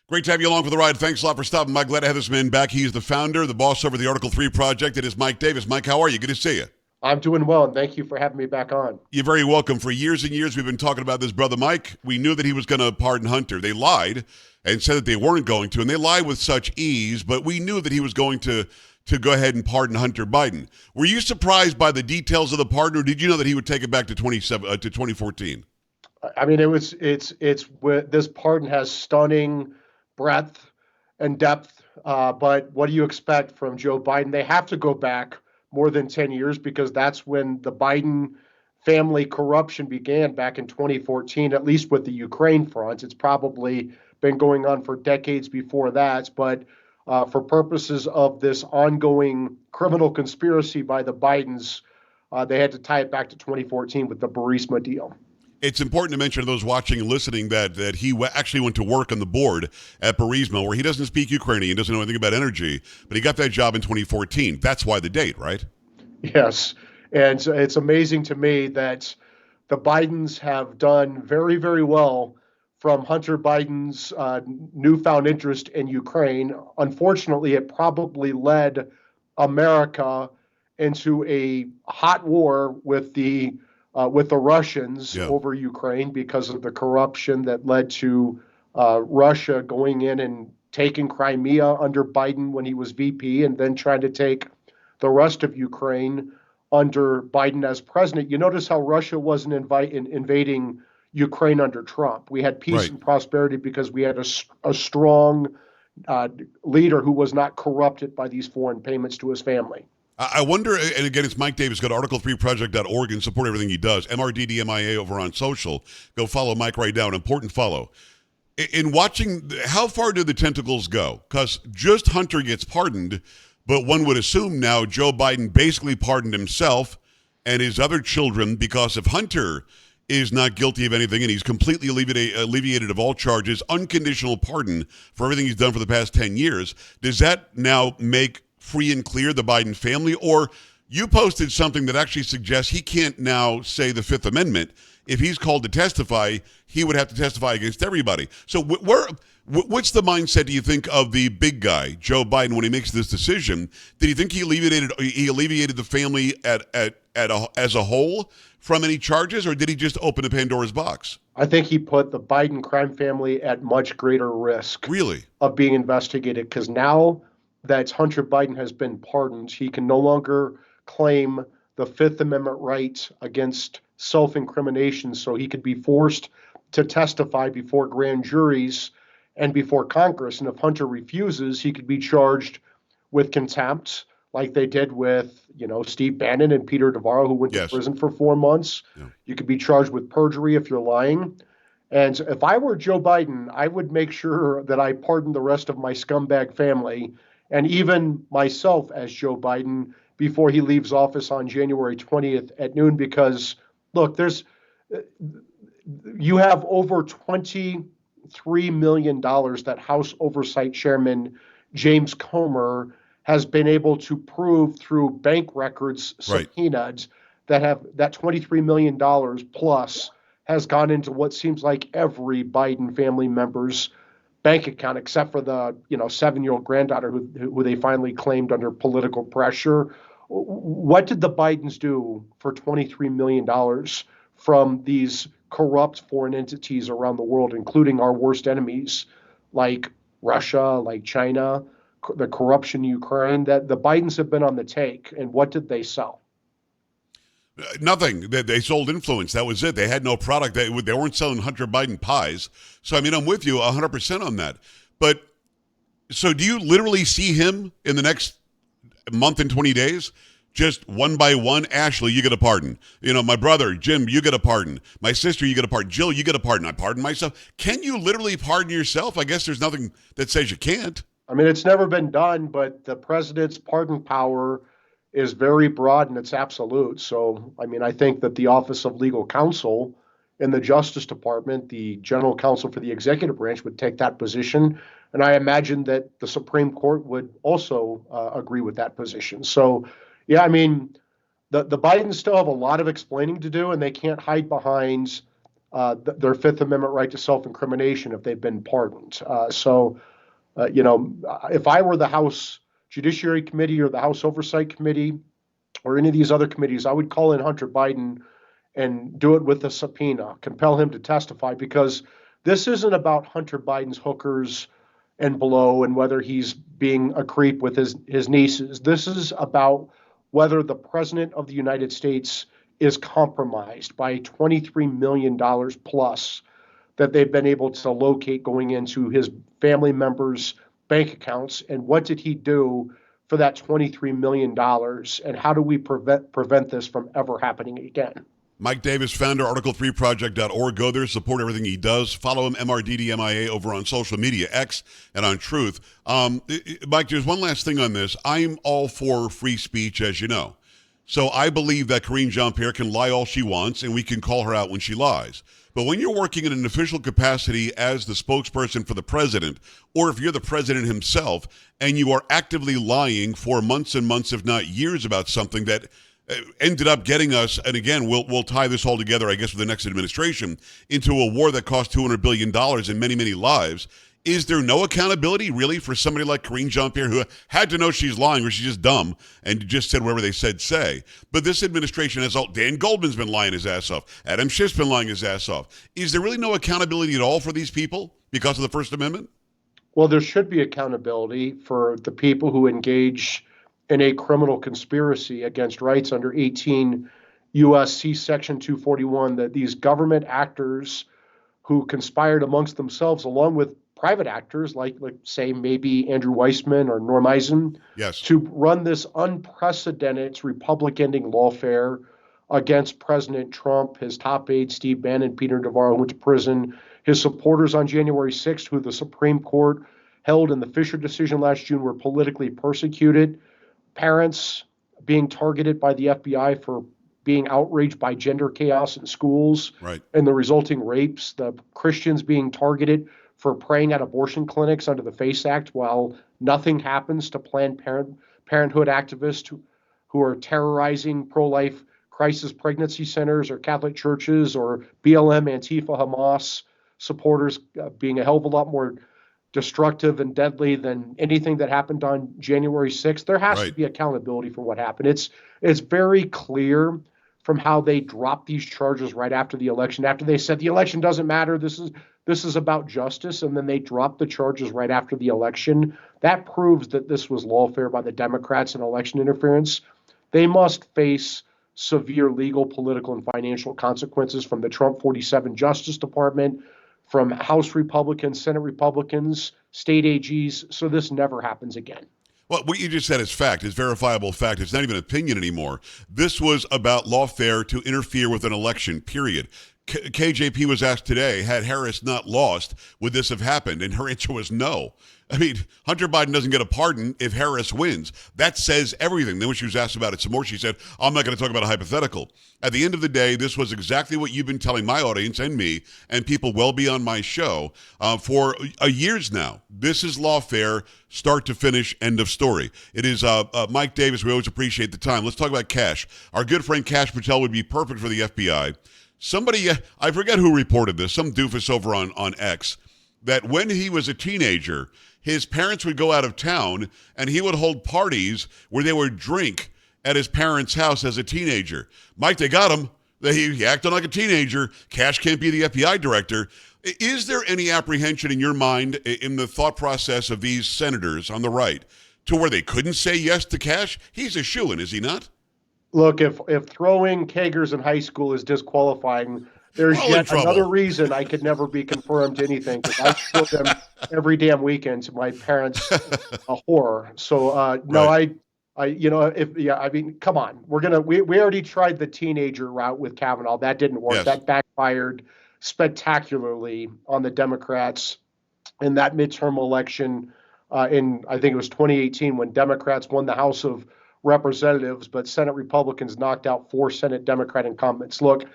Great to have you along for the ride. Thanks a lot for stopping by. Glad to have this man back. He's the founder, the boss over the Article 3 project. It is Mike Davis. Mike, how are you? Good to see you. I'm doing well, and thank you for having me back on. You're very welcome. For years and years, we've been talking about this brother Mike. We knew that he was going to pardon Hunter. They lied and said that they weren't going to, and they lied with such ease, but we knew that he was going to go ahead and pardon Hunter Biden. Were you surprised by the details of the pardon, or did you know that he would take it back to 2014? I mean, this pardon has stunning breadth and depth, but what do you expect from Joe Biden? They have to go back more than 10 years because that's when the Biden family corruption began back in 2014, at least with the Ukraine front. It's probably been going on for decades before that, but for purposes of this ongoing criminal conspiracy by the Bidens, they had to tie it back to 2014 with the Burisma deal. It's important to mention to those watching and listening that he actually went to work on the board at Burisma, where he doesn't speak Ukrainian, doesn't know anything about energy, but he got that job in 2014. That's why the date, right? Yes. And so it's amazing to me that the Bidens have done very, very well from Hunter Biden's newfound interest in Ukraine. Unfortunately, it probably led America into a hot war with the Russians over Ukraine because of the corruption that led to Russia going in and taking Crimea under Biden when he was VP and then trying to take the rest of Ukraine under Biden as president. You notice how Russia wasn't invading Ukraine under Trump. We had peace and prosperity because we had a strong leader who was not corrupted by these foreign payments to his family. I wonder, and again, it's Mike Davis. Go to article3project.org and support everything he does. MRDDMIA over on social. Go follow Mike right now, an important follow. In watching, how far do the tentacles go? Because just Hunter gets pardoned, but one would assume now Joe Biden basically pardoned himself and his other children, because if Hunter is not guilty of anything and he's completely alleviated of all charges, unconditional pardon for everything he's done for the past 10 years, does that now make free and clear the Biden family? Or you posted something that actually suggests he can't now say the Fifth Amendment. If he's called to testify, he would have to testify against everybody. So what's the mindset, do you think, of the big guy, Joe Biden, when he makes this decision? Did he think he alleviated the family as a whole from any charges, or did he just open a Pandora's box? I think he put the Biden crime family at much greater risk of being investigated, because now that Hunter Biden has been pardoned, he can no longer claim the Fifth Amendment right against self-incrimination, so he could be forced to testify before grand juries and before Congress. And if Hunter refuses, he could be charged with contempt, like they did with, Steve Bannon and Peter Navarro, who went to prison for 4 months. Yeah. You could be charged with perjury if you're lying. And if I were Joe Biden, I would make sure that I pardon the rest of my scumbag family and even myself as Joe Biden before he leaves office on January 20th at noon. Because, look, you have over $23 million that House Oversight Chairman James Comer has been able to prove through bank records subpoenaed that $23 million plus has gone into what seems like every Biden family member's bank account, except for the 7-year-old granddaughter who they finally claimed under political pressure. What did the Bidens do for $23 million from these corrupt foreign entities around the world, including our worst enemies like Russia, like China, the corruption in Ukraine? That the Bidens have been on the take. And what did they sell? Nothing. They sold influence. That was it. They had no product. They weren't selling Hunter Biden pies. So, I'm with you 100% on that. But so do you literally see him in the next month and 20 days? Just one by one? Ashley, you get a pardon. My brother, Jim, you get a pardon. My sister, you get a pardon. Jill, you get a pardon. I pardon myself. Can you literally pardon yourself? I guess there's nothing that says you can't. It's never been done, but the president's pardon power is very broad and it's absolute. So, I think that the Office of Legal Counsel in the Justice Department, the general counsel for the executive branch, would take that position. And I imagine that the Supreme Court would also agree with that position. So, yeah, the Bidens still have a lot of explaining to do, and they can't hide behind their Fifth Amendment right to self-incrimination if they've been pardoned. If I were the House Judiciary Committee or the House Oversight Committee or any of these other committees, I would call in Hunter Biden and do it with a subpoena, compel him to testify, because this isn't about Hunter Biden's hookers and below and whether he's being a creep with his nieces. This is about whether the president of the United States is compromised by $23 million plus that they've been able to locate going into his family members' bank accounts. And what did he do for that $23 million? And how do we prevent this from ever happening again? Mike Davis, founder, article3project.org. Go there, support everything he does. Follow him, MRDDMIA, over on social media, X, and on Truth. Mike, there's one last thing on this. I'm all for free speech, as you know. So I believe that Karine Jean-Pierre can lie all she wants, and we can call her out when she lies. But when you're working in an official capacity as the spokesperson for the president, or if you're the president himself, and you are actively lying for months and months, if not years, about something that ended up getting us, and again, we'll tie this all together, I guess, with the next administration, into a war that cost $200 billion and many, many lives. Is there no accountability, really, for somebody like Karine Jean-Pierre, who had to know she's lying or she's just dumb and just said whatever they said, say? But this administration has all, Dan Goldman's been lying his ass off. Adam Schiff's been lying his ass off. Is there really no accountability at all for these people because of the First Amendment? Well, there should be accountability for the people who engage in a criminal conspiracy against rights under 18 U.S.C. Section 241, that these government actors who conspired amongst themselves, along with private actors like say maybe Andrew Weissman or Norm Eisen, yes, to run this unprecedented Republic-ending lawfare against President Trump, his top aide Steve Bannon, Peter Navarro, who went to prison, his supporters on January 6th, who the Supreme Court held in the Fisher decision last June were politically persecuted, parents being targeted by the FBI for being outraged by gender chaos in schools, right, and the resulting rapes, the Christians being targeted for praying at abortion clinics under the FACE Act while nothing happens to Planned Parenthood activists who are terrorizing pro-life crisis pregnancy centers or Catholic churches, or BLM, Antifa, Hamas supporters being a hell of a lot more destructive and deadly than anything that happened on January 6th. There has to be accountability for what happened. It's very clear from how they dropped these charges right after the election, after they said the election doesn't matter, this is about justice, and then they dropped the charges right after the election. That proves that this was lawfare by the Democrats and election interference. They must face severe legal, political, and financial consequences from the Trump 47 Justice Department, from House Republicans, Senate Republicans, state AGs, so this never happens again. Well, what you just said is fact. It's verifiable fact. It's not even opinion anymore. This was about lawfare to interfere with an election, period. KJP was asked today, had Harris not lost, would this have happened? And her answer was no. I mean, Hunter Biden doesn't get a pardon if Harris wins. That says everything. Then when she was asked about it some more, she said, I'm not going to talk about a hypothetical. At the end of the day, this was exactly what you've been telling my audience and me and people well beyond my show for years now. This is lawfare, start to finish, end of story. It is Mike Davis. We always appreciate the time. Let's talk about Kash. Our good friend Kash Patel would be perfect for the FBI. Somebody, I forget who reported this, some doofus over on X, that when he was a teenager, his parents would go out of town and he would hold parties where they would drink at his parents' house as a teenager. Mike, they got him. He acted like a teenager. Kash can't be the FBI director. Is there any apprehension in your mind, in the thought process of these senators on the right, to where they couldn't say yes to Kash? He's a shoo-in, is he not? Look, if throwing kegers in high school is disqualifying, there's yet another reason I could never be confirmed to anything, because I throw them every damn weekend to my parents' horror. So no, right. I mean, come on, we already tried the teenager route with Kavanaugh. That didn't work. Yes. That backfired spectacularly on the Democrats in that midterm election in, I think it was 2018, when Democrats won the House of Representatives, but Senate Republicans knocked out 4 Senate Democrat incumbents. Look,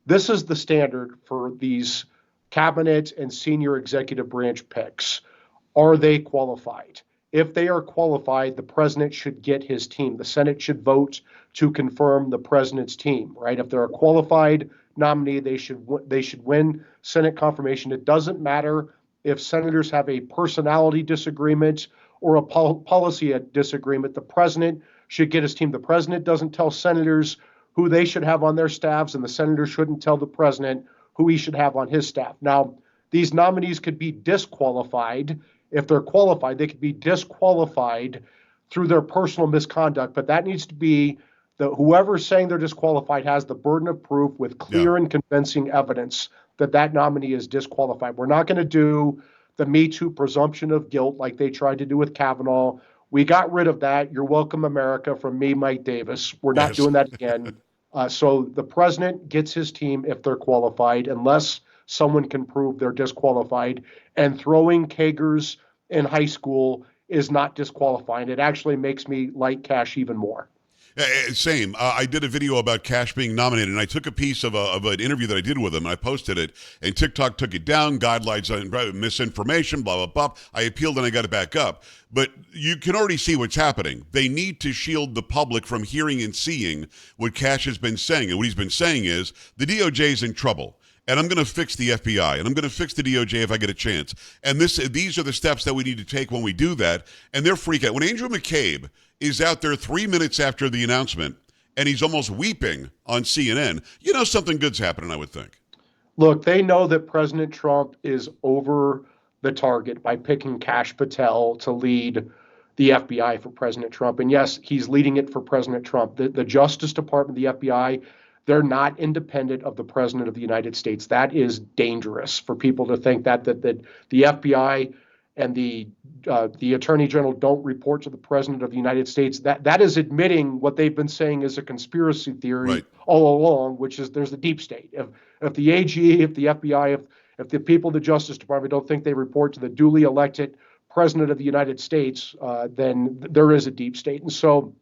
this is the standard for these cabinet and senior executive branch picks. Are they qualified? if they are qualified, the president should get his team. The Senate should vote to confirm the president's team, right? If they're a qualified nominee, they should win Senate confirmation. It doesn't matter if senators have a personality disagreement or a policy disagreement. The president should get his team. The president doesn't tell senators who they should have on their staffs, and the senators shouldn't tell the president who he should have on his staff. Now, these nominees could be disqualified. If they're qualified, they could be disqualified through their personal misconduct, but that needs to be whoever's saying they're disqualified has the burden of proof with clear and convincing evidence that that nominee is disqualified. We're not going to do the Me Too presumption of guilt like they tried to do with Kavanaugh. We got rid of that. You're welcome, America, from me, Mike Davis. We're not doing that again. So the president gets his team if they're qualified, unless someone can prove they're disqualified. And throwing kegers in high school is not disqualifying. It actually makes me like Kash even more. Same. I did a video about Kash being nominated, and I took a piece of an interview that I did with him, and I posted it, and TikTok took it down, guidelines on misinformation, blah, blah, blah. I appealed, and I got it back up. But you can already see what's happening. They need to shield the public from hearing and seeing what Kash has been saying. And what he's been saying is the DOJ is in trouble. And I'm going to fix the FBI, and I'm going to fix the DOJ if I get a chance. And these are the steps that we need to take when we do that. And they're freaking out. When Andrew McCabe is out there 3 minutes after the announcement, and he's almost weeping on CNN, you know something good's happening, I would think. Look, they know that President Trump is over the target by picking Kash Patel to lead the FBI for President Trump. And yes, he's leading it for President Trump. The Justice Department, the FBI, they're not independent of the President of the United States. That is dangerous for people to think that the FBI and the Attorney General don't report to the President of the United States. That is admitting what they've been saying is a conspiracy theory all along, which is there's the deep state. If the AG, if the FBI, if the people of the Justice Department don't think they report to the duly elected President of the United States, then there is a deep state. And so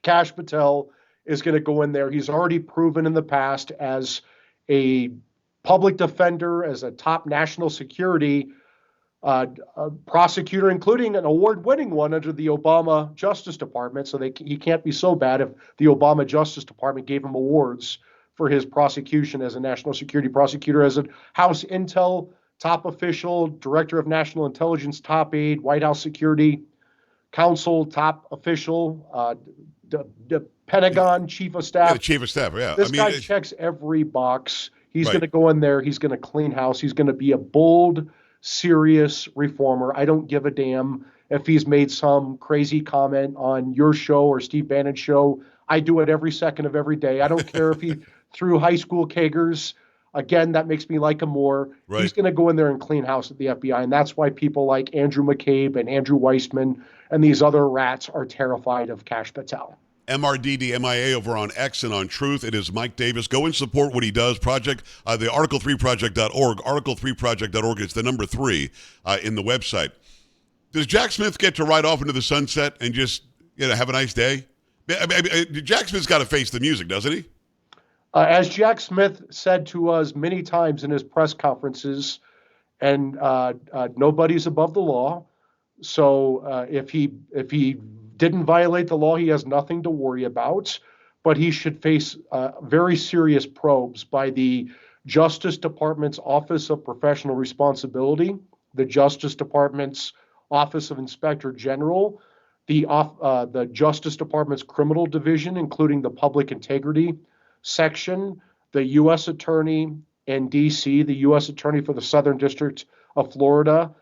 Kash Patel is going to go in there. He's already proven in the past as a public defender, as a top national security prosecutor, including an award-winning one under the Obama Justice Department. So he can't be so bad if the Obama Justice Department gave him awards for his prosecution as a national security prosecutor, as a House Intel top official, Director of National Intelligence top aide, White House Security Council top official, the Pentagon Chief of Staff. Yeah, the Chief of Staff, yeah. This guy checks every box. He's going to go in there. He's going to clean house. He's going to be a bold, serious reformer. I don't give a damn if he's made some crazy comment on your show or Steve Bannon's show. I do it every second of every day. I don't care if he threw high school kegers. Again, that makes me like him more. Right. He's going to go in there and clean house at the FBI. And that's why people like Andrew McCabe and Andrew Weissman and these other rats are terrified of Kash Patel. MRDDMIA over on X and on Truth. It is Mike Davis. Go and support what he does. The Article3Project.org. Article3Project.org. It's the number 3 in the website. Does Jack Smith get to ride off into the sunset and just have a nice day? Jack Smith's got to face the music, doesn't he? As Jack Smith said to us many times in his press conferences, and nobody's above the law. So if he didn't violate the law, he has nothing to worry about, but he should face very serious probes by the Justice Department's Office of Professional Responsibility, the Justice Department's Office of Inspector General, the Justice Department's Criminal Division, including the Public Integrity Section, the U.S. Attorney in D.C., the U.S. Attorney for the Southern District of Florida,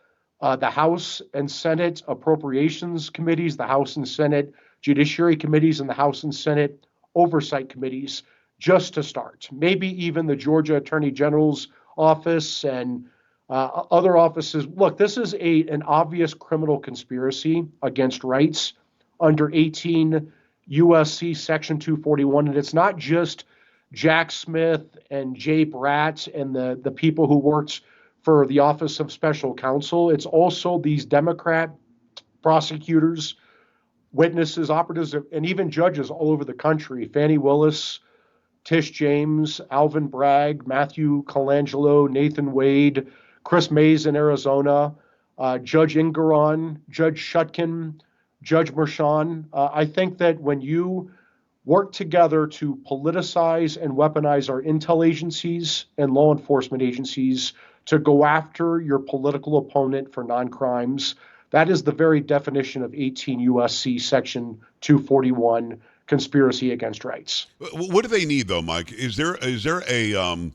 the House and Senate Appropriations Committees, the House and Senate Judiciary Committees, and the House and Senate Oversight Committees, just to start. Maybe even the Georgia Attorney General's office and other offices. Look, this is an obvious criminal conspiracy against rights under 18 U.S.C. Section 241, and it's not just Jack Smith and Jay Bratt and the people who worked for the Office of Special Counsel. It's also these Democrat prosecutors, witnesses, operatives, and even judges all over the country. Fannie Willis, Tish James, Alvin Bragg, Matthew Colangelo, Nathan Wade, Chris Mays in Arizona. Judge Ingeron, Judge Shutkin, Judge Mershon. I think that when you work together to politicize and weaponize our intel agencies and law enforcement agencies to go after your political opponent for non-crimes, that is the very definition of 18 U.S.C. Section 241, conspiracy against rights. What do they need, though, Mike? Is there a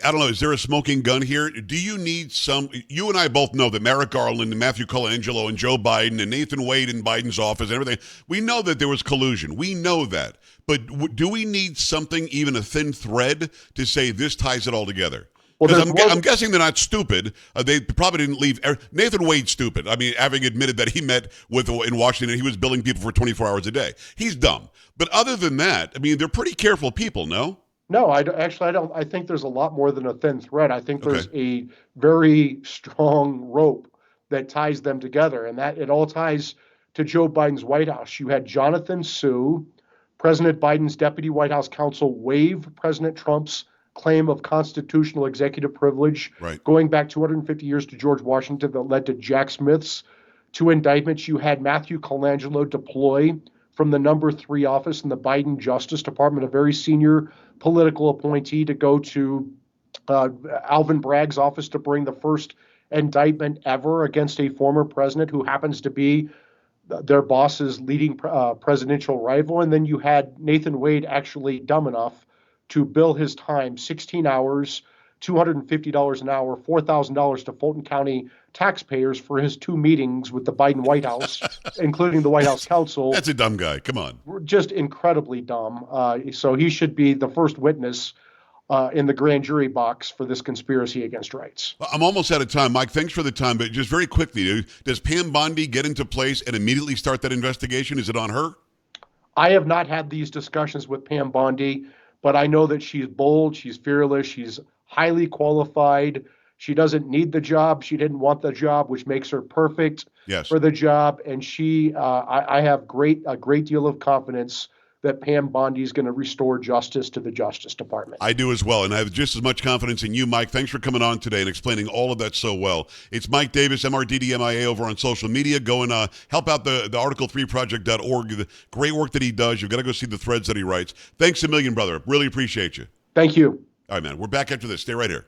I don't know. Is there a smoking gun here? Do you need some? You and I both know that Merrick Garland and Matthew Colangelo and Joe Biden and Nathan Wade in Biden's office and everything, we know that there was collusion. We know that. But do we need something, even a thin thread, to say this ties it all together? Because I'm guessing they're not stupid. They probably didn't leave. Nathan Wade's stupid. I mean, having admitted that he met in Washington, he was billing people for 24 hours a day. He's dumb. But other than that, I mean, they're pretty careful people, no? No, I don't. I think there's a lot more than a thin thread. I think there's a very strong rope that ties them together, and that it all ties to Joe Biden's White House. You had Jonathan Sue, President Biden's deputy White House counsel, waive President Trump's claim of constitutional executive privilege, going back 250 years to George Washington, that led to Jack Smith's 2 indictments. You had Matthew Colangelo deploy from the number 3 office in the Biden Justice Department, a very senior political appointee, to go to Alvin Bragg's office to bring the first indictment ever against a former president who happens to be their boss's leading presidential rival. And then you had Nathan Wade actually dumb enough to bill his time 16 hours, $250 an hour, $4,000 to Fulton County taxpayers for his 2 meetings with the Biden White House, including the White House counsel. That's a dumb guy. Come on. Just incredibly dumb. So he should be the first witness in the grand jury box for this conspiracy against rights. I'm almost out of time. Mike, thanks for the time. But just very quickly, does Pam Bondi get into place and immediately start that investigation? Is it on her? I have not had these discussions with Pam Bondi, but I know that she's bold, she's fearless, she's highly qualified. She doesn't need the job. She didn't want the job, which makes her perfect for the job. And I have a great deal of confidence that Pam Bondi is going to restore justice to the Justice Department. I do as well, and I have just as much confidence in you, Mike. Thanks for coming on today and explaining all of that so well. It's Mike Davis, MRDDMIA, over on social media. Go and help out the article3project.org. The great work that he does. You've got to go see the threads that he writes. Thanks a million, brother. Really appreciate you. Thank you. All right, man. We're back after this. Stay right here.